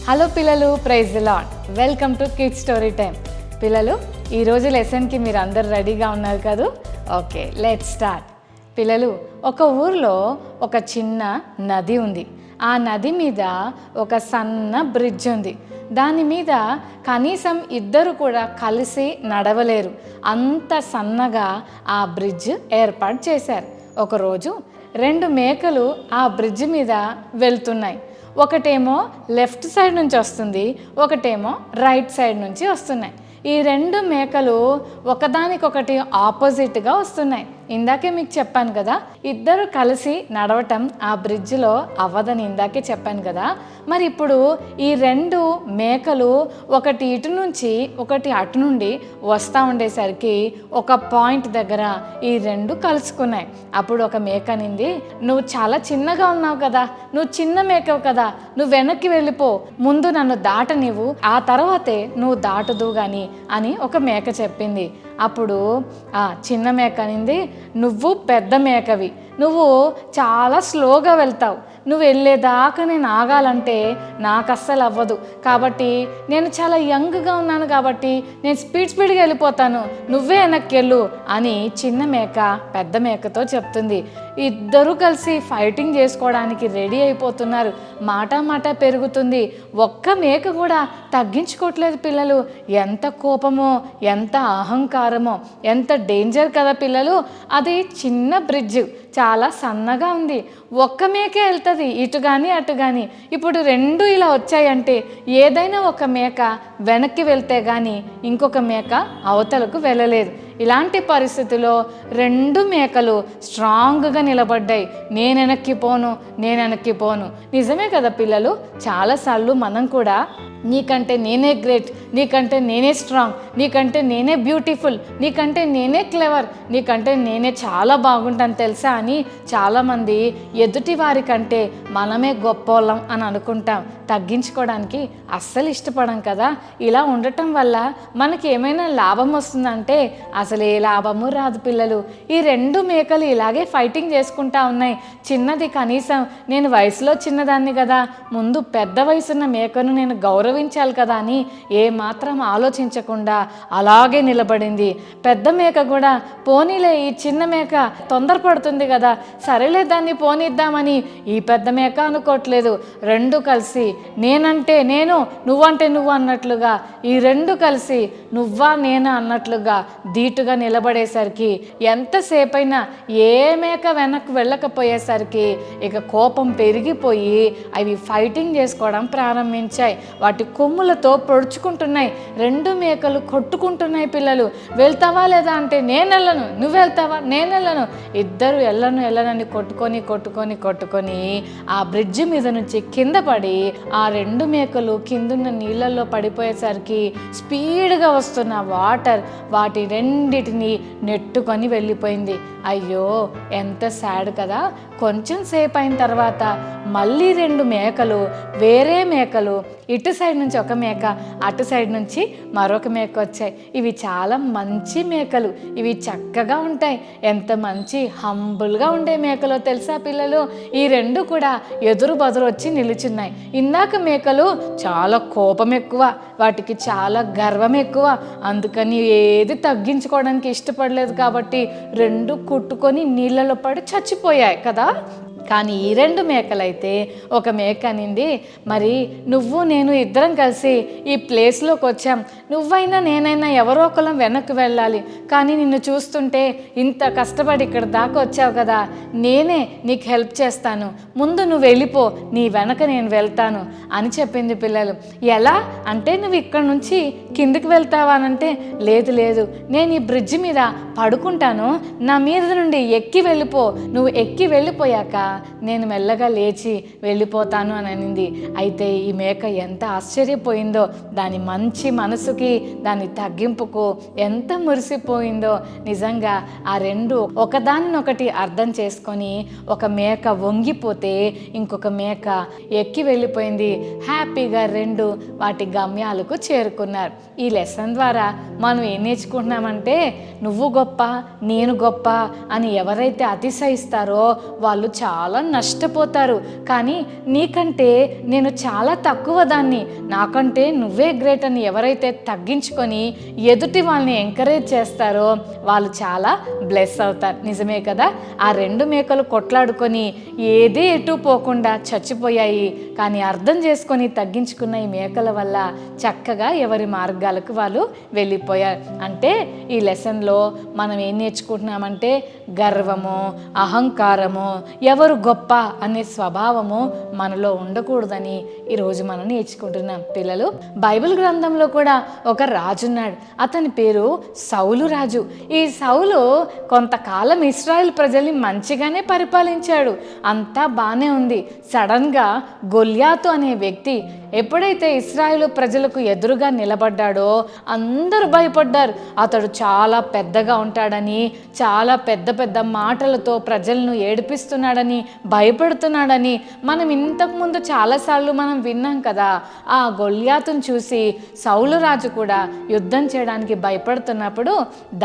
Hello పిల్లలు, praise the Lord. Welcome to kids story time. పిల్లలు, ఈరోజు లెసన్కి మీరు అందరు రెడీగా ఉన్నారు కదా? Okay, let's start. పిల్లలు, ఒక ఊర్లో ఒక చిన్న నది ఉంది. ఆ నది మీద ఒక సన్న బ్రిడ్జ్ ఉంది. దాని మీద కనీసం ఇద్దరు కూడా కలిసి నడవలేరు, అంత సన్నగా ఆ బ్రిడ్జ్ ఏర్పాటు చేశారు. ఒకరోజు 2 మేకలు ఆ బ్రిడ్జ్ మీద వెళ్తున్నాయి. ఒకటేమో లెఫ్ట్ సైడ్ నుంచి వస్తుంది, ఒకటేమో రైట్ సైడ్ నుంచి వస్తున్నాయి. ఈ 2 మేకలు ఒకదానికొకటి ఆపోజిట్గా వస్తున్నాయి. ఇందాకే మీకు చెప్పాను కదా, ఇద్దరు కలిసి నడవటం ఆ బ్రిడ్జ్లో అవ్వదని ఇందాకే చెప్పాను కదా. మరి ఇప్పుడు ఈ 2 మేకలు ఒకటి ఇటు నుంచి ఒకటి అటు నుండి వస్తూ ఉండేసరికి ఒక పాయింట్ దగ్గర ఈ 2 కలుసుకున్నాయి. అప్పుడు ఒక మేక అనింది, నువ్వు చాలా చిన్నగా ఉన్నావు కదా, నువ్వు చిన్న మేకవు కదా, నువ్వు వెనక్కి వెళ్ళిపో, ముందు నన్ను దాటనివ్వు, ఆ తర్వాతే నువ్వు దాటుదు గాని అని ఒక మేక చెప్పింది. అప్పుడు ఆ చిన్న మేక అనింది, నువ్వు పెద్ద మేకవి, నువ్వు చాలా స్లోగా వెళ్తావు, నువ్వు వెళ్ళేదాకా నేను ఆగాలంటే నాకు అస్సలు అవ్వదు, కాబట్టి నేను చాలా యంగ్గా ఉన్నాను కాబట్టి నేను స్పీడ్గా వెళ్ళిపోతాను, నువ్వే వెనక్కి వెళ్ళు అని చిన్న మేక పెద్ద మేకతో చెప్తుంది. ఇద్దరూ కలిసి ఫైటింగ్ చేసుకోవడానికి రెడీ అయిపోతున్నారు. మాట పెరుగుతుంది. ఒక్క మేక కూడా తగ్గించుకోవట్లేదు పిల్లలు. ఎంత కోపమో, ఎంత అహంకారమో, ఎంత డేంజర్ కదా పిల్లలు. అది చిన్న బ్రిడ్జ్, చాలా సన్నగా ఉంది. ఒక్క మేకే వెళ్తుంది ఇటు కానీ అటు కానీ. ఇప్పుడు 2 ఇలా వచ్చాయంటే ఏదైనా ఒక మేక వెనక్కి వెళ్తే కానీ ఇంకొక మేక అవతలకు వెళ్ళలేదు. ఇలాంటి పరిస్థితిలో 2 మేకలు స్ట్రాంగ్గా నిలబడ్డాయి. నేను వెనక్కి పోను. నిజమే కదా పిల్లలు, చాలాసార్లు మనం కూడా నీకంటే నేనే గ్రేట్, నీకంటే నేనే స్ట్రాంగ్, నీకంటే నేనే బ్యూటిఫుల్, నీకంటే నేనే క్లెవర్, నీకంటే నేనే చాలా బాగుంటాను తెలుసా అని చాలామంది ఎదుటి వారికంటే మనమే గొప్పోళ్ళం అని అనుకుంటాం. తగ్గించుకోవడానికి అస్సలు ఇష్టపడం కదా. ఇలా ఉండటం వల్ల మనకి ఏమైనా లాభం వస్తుందంటే అసలు ఏ లాభము రాదు పిల్లలు. ఈ 2 మేకలు ఇలాగే ఫైటింగ్ చేసుకుంటా ఉన్నాయి. చిన్నది కనీసం నేను వయసులో చిన్నదాన్ని కదా, ముందు పెద్ద వయసున్న మేకను నేను గౌరవించాలి కదా అని ఏమాత్రం ఆలోచించకుండా అలాగే నిలబడింది. పెద్ద మేక కూడా పోనీలే, ఈ చిన్న మేక తొందరపడుతుంది కదా, సరేలే దాన్ని పోనిద్దామని ఈ పెద్ద మేక అనుకోవట్లేదు. 2 కలిసి నేనంటే నేను, నువ్వంటే నువ్వు అన్నట్లుగా ఈ 2 కలిసి నువ్వా నేనా అన్నట్లుగా ధీటుగా నిలబడేసరికి ఎంతసేపైనా ఏ మేక వెనక్కి వెళ్ళకపోయేసరికి ఇక కోపం పెరిగిపోయి అవి ఫైటింగ్ చేసుకోవడం ప్రారంభించాయి. వాటి కొమ్ములతో పొడుచుకుంటున్నాయి. 2 మేకలు కొట్టుకుంటున్నాయి. పిల్లలు, వెళ్తావా లేదా అంటే నేను వెళ్ళను, నువ్వు వెళ్తావా, నేను వెళ్ళను. ఇద్దరు వెళ్ళనని కొట్టుకొని ఆ బ్రిడ్జ్ మీద నుంచి కింద పడి ఆ 2 మేకలు కిందున్న నీళ్ళల్లో పడిపోయేసరికి స్పీడ్గా వస్తున్న వాటర్ వాటి రెండిటిని నెట్టుకొని వెళ్ళిపోయింది. అయ్యో, ఎంత సాడ్ కదా. కొంచెం సేపు అయిన తర్వాత మళ్ళీ 2 మేకలు, వేరే మేకలు, ఇటు సైడ్ నుంచి ఒక మేక, అటు సైడ్ నుంచి మరొక మేక వచ్చాయి. ఇవి చాలా మంచి మేకలు, ఇవి చక్కగా ఉంటాయి. ఎంత మంచి హంబుల్గా ఉండే మేకలో తెలుసా పిల్లలు. ఈ 2 కూడా ఎదురు బదురు వచ్చి నిలుచున్నాయి. ఇందాక మేకలు చాలా కోపం ఎక్కువ, వాటికి చాలా గర్వం ఎక్కువ, అందుకని ఏది తగ్గించుకోవడానికి ఇష్టపడలేదు కాబట్టి 2 కొట్టుకొని నీళ్ళలో పడి చచ్చిపోయాయి కదా. కానీ ఈ 2 మేకలైతే, ఒక మేక అనింది, మరి నువ్వు నేను ఇద్దరం కలిసి ఈ ప్లేస్లోకి వచ్చాం, నువ్వైనా నేనైనా ఎవరో ఒకరం వెనక్కి వెళ్ళాలి, కానీ నిన్ను చూస్తుంటే ఇంత కష్టపడి ఇక్కడ దాకా వచ్చావు కదా, నేనే నీకు హెల్ప్ చేస్తాను, ముందు నువ్వు వెళ్ళిపో, నీ వెనక నేను వెళ్తాను అని చెప్పింది. పిల్లలు, ఎలా అంటే నువ్వు ఇక్కడ నుంచి కిందికి వెళ్తావా అనంటే లేదు, నేను ఈ బ్రిడ్జ్ మీద పడుకుంటాను, నా మీద నుండి ఎక్కి వెళ్ళిపో, నువ్వు ఎక్కి వెళ్ళిపోయాక నేను మెల్లగా లేచి వెళ్ళిపోతాను అని అనింది. అయితే ఈ మేక ఎంత ఆశ్చర్యపోయిందో, దాని మంచి మనసుకి, దాని తగ్గింపుకు ఎంత మురిసిపోయిందో. నిజంగా ఆ 2 ఒకదాన్నొకటి అర్థం చేసుకొని ఒక మేక వంగిపోతే ఇంకొక మేక ఎక్కి వెళ్ళిపోయింది. హ్యాపీగా 2 వాటి గమ్యాలకు చేరుకున్నారు. ఈ లెసన్ ద్వారా మనం ఏం నేర్చుకుంటున్నామంటే, నువ్వు గొప్ప, నేను గొప్ప అని ఎవరైతే అతిశయిస్తారో వాళ్ళు చాలా చాలా నష్టపోతారు. కానీ నీకంటే నేను చాలా తక్కువ దాన్ని, నాకంటే నువ్వే గ్రేట్ అని ఎవరైతే తగ్గించుకొని ఎదుటి వాళ్ళని ఎంకరేజ్ చేస్తారో వాళ్ళు చాలా బ్లెస్ అవుతారు. నిజమే కదా? ఆ 2 మేకలు కొట్లాడుకొని ఏది ఎటు పోకుండా చచ్చిపోయాయి. కానీ అర్థం చేసుకొని తగ్గించుకున్న ఈ మేకల వల్ల చక్కగా ఎవరి మార్గాలకు వాళ్ళు వెళ్ళిపోయారు. అంటే ఈ లెసన్లో మనం ఏం నేర్చుకుంటున్నామంటే గర్వము, అహంకారము, ఎవరు గొప్ప అనే స్వభావము మనలో ఉండకూడదని ఈరోజు మనం నేర్చుకుంటున్నాం. పిల్లలు, బైబిల్ గ్రంథంలో కూడా ఒక రాజున్నాడు. అతని పేరు సౌలు రాజు. ఈ సౌలు కొంతకాలం ఇశ్రాయేల్ ప్రజల్ని మంచిగానే పరిపాలించాడు, అంతా బాగానే ఉంది. సడన్గా గొల్యాతు అనే వ్యక్తి ఎప్పుడైతే ఇశ్రాయేలు ప్రజలకు ఎదురుగా నిలబడ్డాడో అందరూ భయపడ్డారు. అతడు చాలా పెద్దగా ఉంటాడని, చాలా పెద్ద పెద్ద మాటలతో ప్రజలను ఏడిపిస్తున్నాడని, భయపెడుతున్నాడని మనం ఇంతకుముందు చాలాసార్లు మనం విన్నాం కదా. ఆ గొల్యాతును చూసి సౌలు రాజు కూడా యుద్ధం చేయడానికి భయపడుతున్నప్పుడు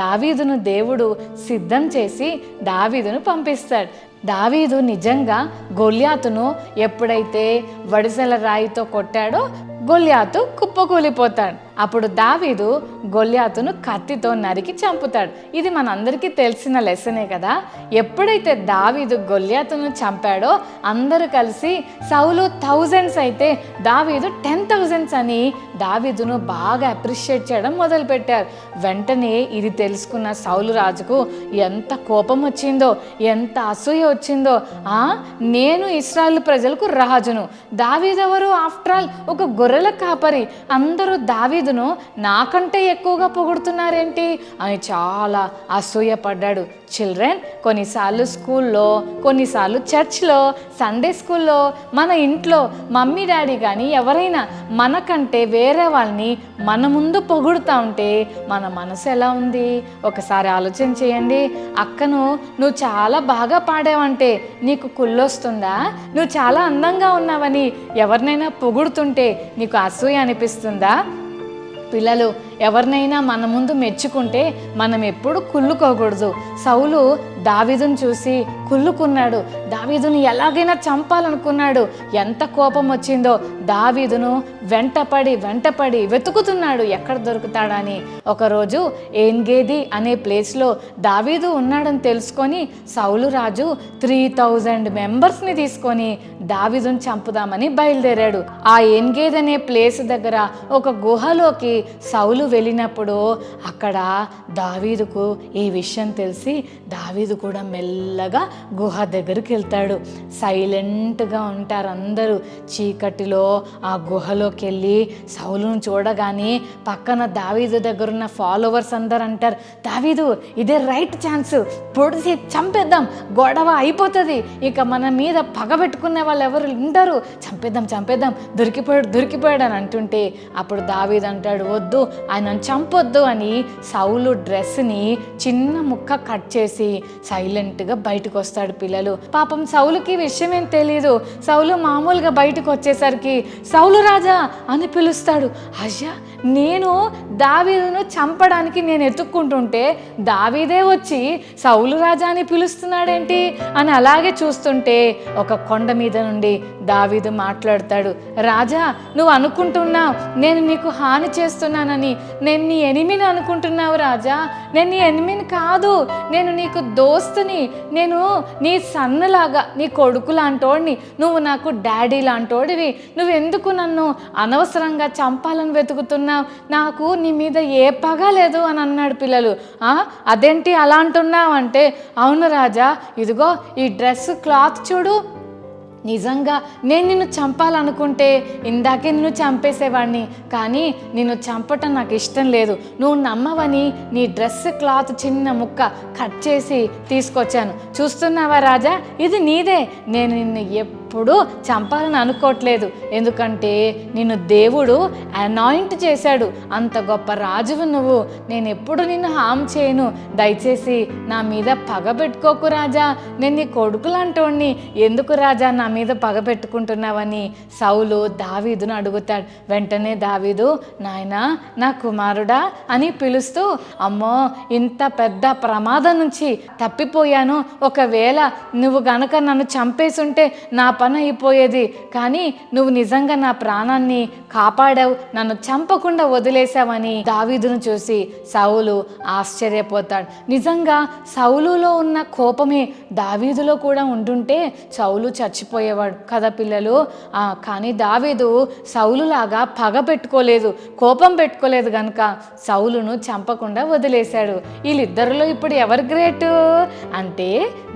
దావీదును దేవుడు సిద్ధం చేసి దావీదును పంపిస్తాడు. దావీదు నిజంగా గొల్యాతును ఎప్పుడైతే వడిసెల రాయితో కొట్టాడో గొల్యాతు కుప్పకూలిపోతాడు. అప్పుడు దావీదు గొల్యాతును కత్తితో నరికి చంపుతాడు. ఇది మనందరికీ తెలిసిన లెసనే కదా. ఎప్పుడైతే దావీదు గొల్యాతును చంపాడో అందరూ కలిసి సౌలు 1000s అయితే దావీదు 10,000s అని దావీదును బాగా అప్రిషియేట్ చేయడం మొదలుపెట్టారు. వెంటనే ఇది తెలుసుకున్న సౌలు రాజుకు ఎంత కోపం వచ్చిందో, ఎంత అసూయ వచ్చిందో. నేను ఇశ్రాయేలు ప్రజలకు రాజును, దావీదు ఎవరు? ఆఫ్టర్ ఆల్ ఒక గొర్రెల కాపరి. అందరూ దావీదును నాకంటే ఎక్కువగా పొగుడుతున్నారేంటి అని చాలా అసూయపడ్డాడు. చిల్డ్రన్, కొన్నిసార్లు స్కూల్లో, కొన్నిసార్లు చర్చ్లో, సండే స్కూల్లో, మన ఇంట్లో మమ్మీ డాడీ కానీ ఎవరైనా మనకంటే వేరే వాళ్ళని మన ముందు పొగుడుతూ ఉంటే మన మనసు ఎలా ఉంది? ఒకసారి ఆలోచన చేయండి. అక్కను నువ్వు చాలా బాగా పాడావంటే నీకు కుళ్ళొస్తుందా? నువ్వు చాలా అందంగా ఉన్నావని ఎవరినైనా పొగుడుతుంటే నీకు అసూయ అనిపిస్తుందా? పిల్లలు, ఎవరినైనా మన ముందు మెచ్చుకుంటే మనం ఎప్పుడు కుళ్ళుకోకూడదు. సౌలు దావీదును చూసి కుళ్ళుకున్నాడు. దావీదును ఎలాగైనా చంపాలనుకున్నాడు. ఎంత కోపం వచ్చిందో దావీదును వెంటపడి వెతుకుతున్నాడు ఎక్కడ దొరుకుతాడని. ఒకరోజు ఏన్గేది అనే ప్లేస్లో దావీదు ఉన్నాడని తెలుసుకొని సౌలు రాజు 3000 మెంబర్స్ని తీసుకొని దావీదును చంపుదామని బయలుదేరాడు. ఆ ఏన్గేది అనే ప్లేస్ దగ్గర ఒక గుహలోకి సౌలు వెళ్ళినప్పుడు అక్కడ దావీదుకు ఈ విషయం తెలిసి దావీదు కూడా మెల్లగా గుహ దగ్గరికి వెళ్తాడు. సైలెంట్గా ఉంటారు అందరూ. చీకటిలో ఆ గుహలోకి వెళ్ళి సౌలును చూడగానే పక్కన దావీదు దగ్గర ఉన్న ఫాలోవర్స్ అందరు అంటారు, దావీదు ఇదే రైట్ ఛాన్స్, పొడిసి చంపేద్దాం, గొడవ అయిపోతుంది, ఇక మన మీద పగ పెట్టుకునే వాళ్ళు ఎవరు ఉండరు, చంపేద్దాం, దొరికిపోయాడు అని అంటుంటే అప్పుడు దావీదు అంటాడు, వద్దు, ఆయనను చంపొద్దు అని సౌలు డ్రెస్ని చిన్న ముక్క కట్ చేసి సైలెంట్గా బయటకు వస్తాడు. పిల్లలు, పాపం సౌలుకి విషయం ఏం తెలీదు. సౌలు మామూలుగా బయటకు వచ్చేసరికి సౌలు రాజా అని పిలుస్తాడు. అయ్యా, నేను దావీదును చంపడానికి నేను ఎత్తుక్కుంటుంటే దావీదే వచ్చి సౌలు రాజా అని పిలుస్తున్నాడేంటి అని అలాగే చూస్తుంటే ఒక కొండ మీద నుండి దావీదు మాట్లాడతాడు. రాజా, నువ్వు అనుకుంటున్నావు నేను నీకు హాని చేస్తున్నానని, నేను నీ ఎనిమిని అనుకుంటున్నావు రాజా. నేను నీ ఎనిమిని కాదు, నేను నీకు దోస్తుని, నేను నీ సన్నలాగా నీ కొడుకు లాంటోడిని, నువ్వు నాకు డాడీ లాంటోడివి, నువ్వెందుకు నన్ను అనవసరంగా చంపాలని వెతుకుతున్నావు? నాకు నీ మీద ఏ పగ లేదు అని అన్నాడు. పిల్లలు, అదేంటి అలా అంటున్నావు అంటే, అవును రాజా, ఇదిగో ఈ డ్రెస్ క్లాత్ చూడు, నిజంగా నేను నిన్ను చంపాలనుకుంటే ఇందాకే నిన్ను చంపేసేవాడిని, కానీ నిన్ను చంపటం నాకు ఇష్టం లేదు. నువ్వు నమ్మవని నీ డ్రెస్ క్లాత్ చిన్న ముక్క కట్ చేసి తీసుకొచ్చాను. చూస్తున్నావా రాజా, ఇది నీదే. నేను నిన్ను ఎప్పుడూ చంపాలని అనుకోవట్లేదు, ఎందుకంటే నిన్ను దేవుడు అనాయింట్ చేశాడు, అంత గొప్ప రాజువు నువ్వు, నేను ఎప్పుడు నిన్ను హామ్ చేయను, దయచేసి నా మీద పగ పెట్టుకోకు రాజా, నేను నీ కొడుకులంటోడిని, ఎందుకు రాజా నా మీద పగ పెట్టుకుంటున్నావని సౌలు దావీదును అడుగుతాడు. వెంటనే దావీదు, నాయనా నా కుమారుడా అని పిలుస్తూ, అమ్మో ఇంత పెద్ద ప్రమాదం నుంచి తప్పిపోయాను, ఒకవేళ నువ్వు గనక నన్ను చంపేసుంటే నా పని అయిపోయేది, కానీ నువ్వు నిజంగా నా ప్రాణాన్ని కాపాడావు, నన్ను చంపకుండా వదిలేసావని దావీదును చూసి సౌలు ఆశ్చర్యపోతాడు. నిజంగా సౌలులో ఉన్న కోపమే దావీదులో కూడా ఉండుంటే సౌలు చచ్చిపోయేవాడు కదా పిల్లలు. కానీ దావీదు సౌలులాగా పగ పెట్టుకోలేదు, కోపం పెట్టుకోలేదు కనుక సౌలును చంపకుండా వదిలేశాడు. వీళ్ళిద్దరిలో ఇప్పుడు ఎవరు గ్రేట్ అంటే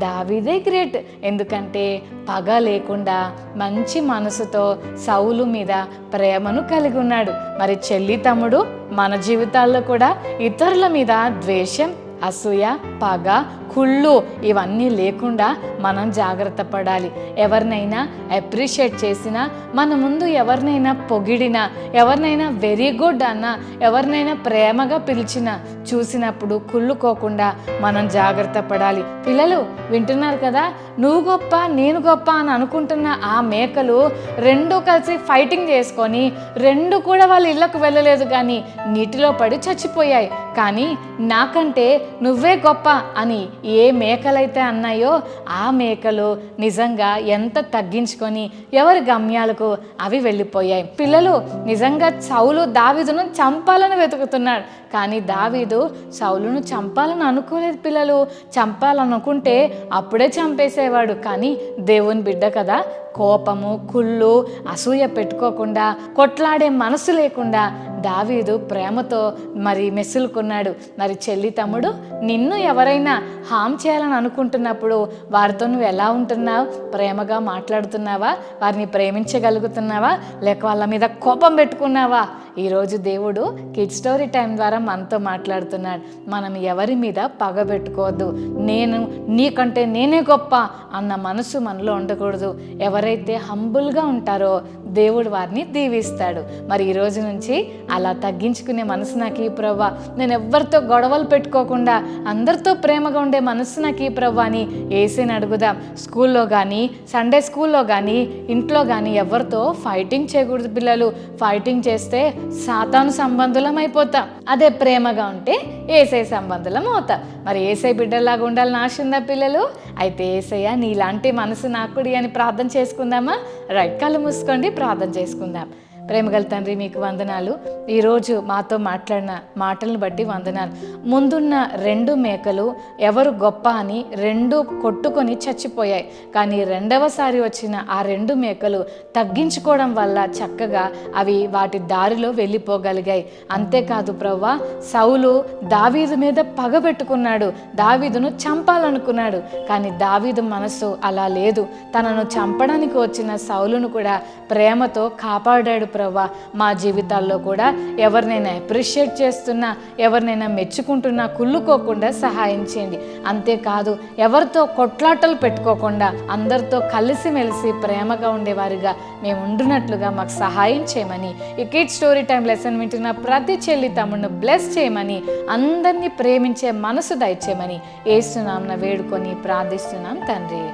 దావీదే గ్రేట్, ఎందుకంటే పగ లేకుండా మంచి మనసుతో సౌలు మీద ప్రేమను కలిగి ఉన్నాడు. మరి చెల్లి తమ్ముడు, మన జీవితాల్లో కూడా ఇతరుల మీద ద్వేషం, అసూయ, పగ, కుళ్ళు ఇవన్నీ లేకుండా మనం జాగ్రత్త పడాలి. ఎవరినైనా అప్రిషియేట్ చేసినా, మన ముందు ఎవరినైనా పొగిడినా, ఎవరినైనా వెరీ గుడ్ అన్నా, ఎవరినైనా ప్రేమగా పిలిచినా చూసినప్పుడు కుళ్ళుకోకుండా మనం జాగ్రత్త పడాలి. పిల్లలు వింటున్నారు కదా, నువ్వు గొప్ప నేను గొప్ప అని అనుకుంటున్న ఆ మేకలు రెండు కలిసి ఫైటింగ్ చేసుకొని రెండు కూడా వాళ్ళ ఇళ్ళకు వెళ్ళలేదు, కానీ నీటిలో పడి చచ్చిపోయాయి. కానీ నాకంటే నువ్వే గొప్ప అని ఏ మేకలైతే అన్నాయో ఆ మేకలు నిజంగా ఎంత తగ్గించుకొని ఎవరి గమ్యాలకు అవి వెళ్ళిపోయాయి. పిల్లలు నిజంగా సౌలు దావీదును చంపాలని వెతుకుతున్నాడు, కానీ దావీదు సౌలును చంపాలని అనుకోలేదు. పిల్లలు చంపాలనుకుంటే అప్పుడే చంపేసేవాడు, కానీ దేవుని బిడ్డ కదా, కోపము, కుళ్ళు, అసూయ పెట్టుకోకుండా, కొట్లాడే మనసు లేకుండా దావీదు ప్రేమతో మరి మెసులుకున్నాడు. మరి చెల్లి తమ్ముడు, నిన్ను ఎవరైనా హామ్ చేయాలని అనుకుంటున్నప్పుడు వారితో నువ్వు ఎలా ఉంటున్నావు? ప్రేమగా మాట్లాడుతున్నావా? వారిని ప్రేమించగలుగుతున్నావా? లేక వాళ్ళ మీద కోపం పెట్టుకున్నావా? ఈరోజు దేవుడు కిడ్ స్టోరీ టైం ద్వారా మనతో మాట్లాడుతున్నాడు. మనం ఎవరి మీద పగ పెట్టుకోవద్దు, నేను నీకంటే నేనే గొప్ప అన్న మనసు మనలో ఉండకూడదు. ఎవరైతే హంబుల్గా ఉంటారో దేవుడు వారిని దీవిస్తాడు. మరి ఈ రోజు నుంచి అలా తగ్గించుకునే మనసు నాకు ఈ ప్రభువా, నేను ఎవరితో గొడవలు పెట్టుకోకుండా అందరితో ప్రేమగా ఉండే మనసు నాకు ఈ ప్రభువా అని యేసుని అడుగుదాం. స్కూల్లో కానీ, సండే స్కూల్లో కానీ, ఇంట్లో కానీ ఎవరితో ఫైటింగ్ చేయకూడదు పిల్లలు. ఫైటింగ్ చేస్తే సాతాను సంబంధులం అయిపోతాం, అదే ప్రేమగా ఉంటే ఏసై సంబంధులం అవుతాం. మరి ఏసై బిడ్డలాగా ఉండాలని ఆశ ఉందా పిల్లలు? అయితే ఏసయ్య నీలాంటి మనసు నాకుడి అని ప్రార్థన చేసుకుందామా? రైట్, కళ్ళు మూసుకోండి, ప్రార్థన చేసుకుందాం. ప్రేమగల తండ్రి, మీకు వందనాలు. ఈరోజు మాతో మాట్లాడిన మాటలను బట్టి వందనాలు. ముందున్న రెండు మేకలు ఎవరు గొప్ప అని రెండు కొట్టుకొని చచ్చిపోయాయి, కానీ రెండవసారి వచ్చిన ఆ రెండు మేకలు తగ్గించుకోవడం వల్ల చక్కగా అవి వాటి దారిలో వెళ్ళిపోగలిగాయి. అంతేకాదు ప్రభువా, సౌలు దావీదు మీద పగ పెట్టుకున్నాడు, దావీదును చంపాలనుకున్నాడు, కానీ దావీదు మనసు అలా లేదు. తనను చంపడానికి వచ్చిన సౌలును కూడా ప్రేమతో కాపాడాడు. ప్రభువా, మా జీవితాల్లో కూడా ఎవరినైనా అప్రిషియేట్ చేస్తున్నా, ఎవరినైనా మెచ్చుకుంటున్నా కుళ్ళుకోకుండా సహాయం చేయండి. అంతేకాదు ఎవరితో కొట్లాటలు పెట్టుకోకుండా అందరితో కలిసిమెలిసి ప్రేమగా ఉండేవారిగా మేము ఉండునట్లుగా మాకు సహాయం చేయమని, ఈ కిడ్ స్టోరీ టైం లెసన్ వింటున్న ప్రతి చెల్లి తమ్ముడిని బ్లెస్ చేయమని, అందరినీ ప్రేమించే మనసు దయచేయమని యేసు నామమున వేడుకొని ప్రార్థిస్తున్నాం తండ్రి,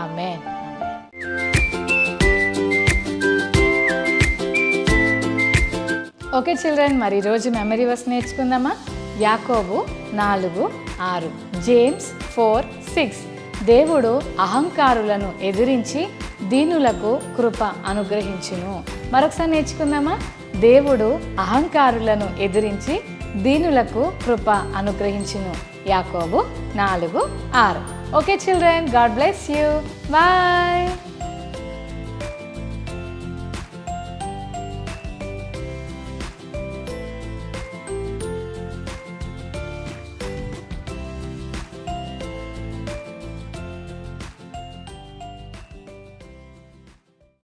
ఆమేన్. ఓకే చిల్డ్రన్, మరి ఈరోజు మెమరీ వర్స్ నేర్చుకుందామా? యాకోబు 4:6, జేమ్స్ 4:6. దేవుడు అహంకారులను ఎదిరించి దీనులకు కృప అనుగ్రహించును. మరొకసారి నేర్చుకుందామా? దేవుడు అహంకారులను ఎదిరించి దీనులకు కృప అనుగ్రహించును. యాకోబు 4:6. Okay children, God bless you. Bye.